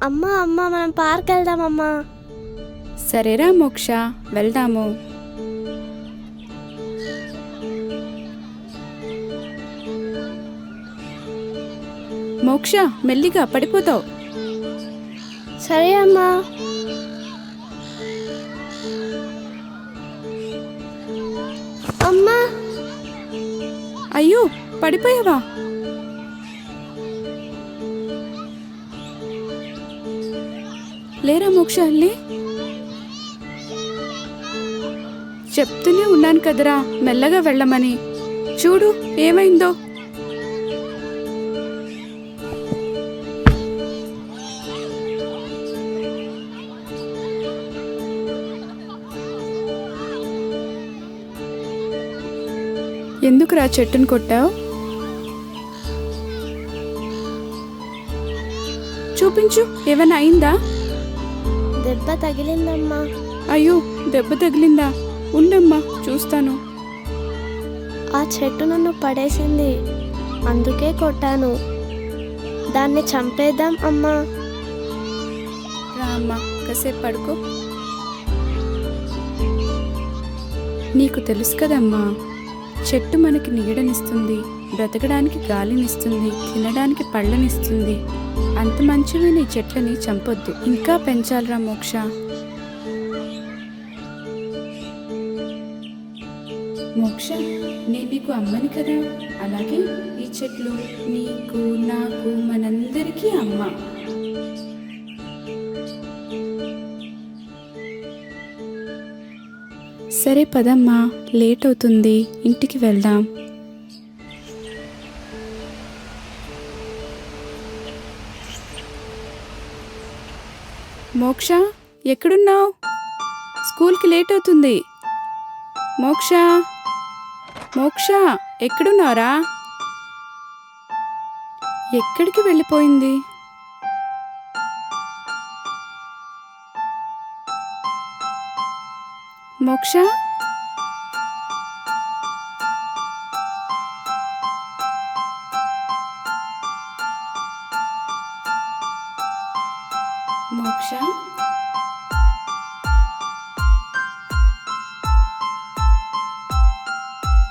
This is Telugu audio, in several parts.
అమ్మా అమ్మా మనం పార్క్ వెళ్దామమ్మా. సరేరా మోక్ష, వెళ్దాము. మోక్ష, మెల్లిగా పడిపోతావు. సరే అమ్మా. అమ్మా, అయ్యో, పడిపోయావా? లేరా మోక్ష, లే. చెప్తూనే ఉన్నాను కదరా మెల్లగా వెళ్ళమని. చూడు ఏమైందో. ఎందుకురా చెట్టును కొట్టావు? చూపించు, ఏమైనా అయిందా? దెబ్బ తగిలిందమ్మా. అయ్యో, దెబ్బ తగిలిందా? ఉండమ్మా, చూస్తాను. ఆ చెట్టు నన్ను పడేసింది, అందుకే కొట్టాను. దాన్ని చంపేద్దాం అమ్మా. రా అమ్మా, కాసేపు పడుకో. నీకు తెలుసు కదమ్మా, చెట్టు మనకి నీడనిస్తుంది, బ్రతకడానికి గాలినిస్తుంది, తినడానికి పళ్ళనిస్తుంది. అంత మంచివి నీ చెట్లని చంపొద్దు, ఇంకా పెంచాలిరా మోక్ష. మోక్ష, నేను నీకు అమ్మని కదా, అలాగే ఈ చెట్లు నీకు, నాకు, మనందరికీ అమ్మ. సరే పదమ్మా, లేట్ అవుతుంది, ఇంటికి వెళ్దాం. మోక్ష, ఎక్కడున్నావు? స్కూల్కి లేట్ అవుతుంది. మోక్ష, మోక్ష, ఎక్కడున్నారా? ఎక్కడికి వెళ్ళిపోయింది? మోక్ష, మోక్ష,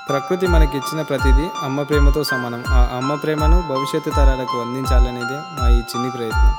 ప్రకృతి మనకిచ్చిన ప్రతిదీ అమ్మ ప్రేమతో సమానం. ఆ అమ్మ ప్రేమను భవిష్యత్తు తరాలకు అందించాలనేదే మా ఈ చిన్ని ప్రయత్నం.